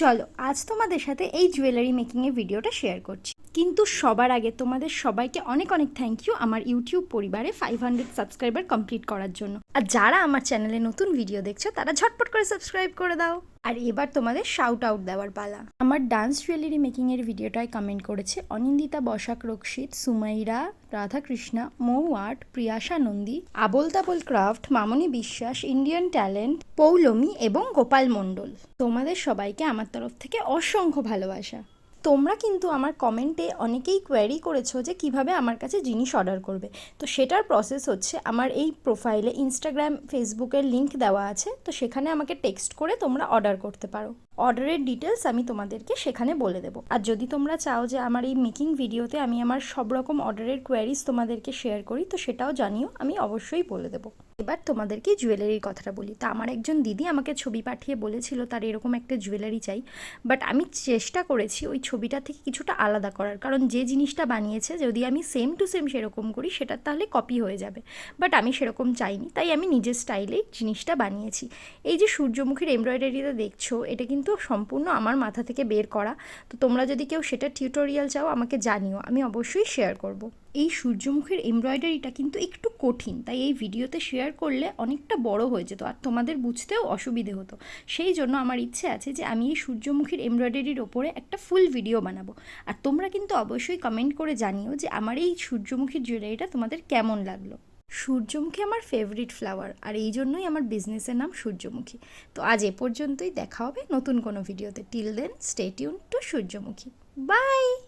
চলো আজ তোমাদের সাথে এই জুয়েলারি মেকিংয়ের ভিডিওটা শেয়ার করছি। কিন্তু সবার আগে তোমাদের সবাইকে অনেক অনেক থ্যাংক ইউ আমার ইউটিউব পরিবারে 500 সাবস্ক্রাইবার কমপ্লিট করার জন্য। আর যারা আমার চ্যানেলে নতুন ভিডিও দেখছো তারা ঝটপট করে সাবস্ক্রাইব করে দাও। আর এবার তোমাদের শাউট আউট দেওয়ার পালা। আমার ডান্স জুয়েলারি মেকিংয়ের ভিডিওটায় কমেন্ট করেছে অনিন্দিতা বসাক, রক্ষিত, সুমাইরা, রাধাকৃষ্ণা, মৌ আর্ট, প্রিয়াশা নন্দী, আবোল তাবোল ক্রাফট, মামনি বিশ্বাস, ইন্ডিয়ান ট্যালেন্ট, পৌলমী এবং গোপাল মণ্ডল। তোমাদের সবাইকে আমার তরফ থেকে অসংখ্য ভালোবাসা। তোমরা কিন্তু আমার কমেন্টে অনেকেই কোয়েরি করেছো যে কিভাবে আমার কাছে জিনিস অর্ডার করবে। তো সেটার প্রসেস হচ্ছে, আমার এই প্রোফাইলে ইনস্টাগ্রাম, ফেসবুকের লিঙ্ক দেওয়া আছে, তো সেখানে আমাকে টেক্সট করে তোমরা অর্ডার করতে পারো। অর্ডারের ডিটেলস আমি তোমাদেরকে সেখানে বলে দেবো। আর যদি তোমরা চাও যে আমার এই মেকিং ভিডিওতে আমি আমার সব রকম অর্ডারের কোয়ারিজ তোমাদেরকে শেয়ার করি, তো সেটাও জানিও, আমি অবশ্যই বলে দেবো। এবার তোমাদেরকে জুয়েলারির কথাটা বলি। তা আমার একজন দিদি আমাকে ছবি পাঠিয়ে বলেছিল তার এরকম একটা জুয়েলারি চাই, বাট আমি চেষ্টা করেছি ওই ছবিটা থেকে কিছুটা আলাদা করার, কারণ যে জিনিসটা বানিয়েছে যদি আমি সেম টু সেম সেরকম করি সেটা তাহলে কপি হয়ে যাবে। বাট আমি সেরকম চাইনি, তাই আমি নিজের স্টাইলেই জিনিসটা বানিয়েছি। এই যে সূর্যমুখীর এমব্রয়ডারিটা দেখছো, এটা কিন্তু সম্পূর্ণ আমার মাথা থেকে বের করা। তো তোমরা যদি কেউ সেটা টিউটোরিয়াল চাও আমাকে জানিও, আমি অবশ্যই শেয়ার করব। এই সূর্যমুখীর এমব্রয়ডারিটা কিন্তু একটু কঠিন, তাই এই ভিডিওতে শেয়ার করলে অনেকটা বড় হয়ে যেত আর তোমাদের বুঝতেও অসুবিধে হতো। সেই জন্য আমার ইচ্ছে আছে যে আমি এই সূর্যমুখীর এমব্রয়ডারির ওপরে একটা ফুল ভিডিও বানাবো। আর তোমরা কিন্তু অবশ্যই কমেন্ট করে জানিও যে আমার এই সূর্যমুখীর জুয়েলারিটা তোমাদের কেমন লাগলো। সূর্যমুখী আমার ফেভারিট ফ্লাওয়ার, আর এই জন্যই আমার বিজনেসের নাম সূর্যমুখী। তো আজ এ পর্যন্তই, দেখা হবে নতুন কোনো ভিডিওতে। Till then stay tuned to Suryamukhi. By.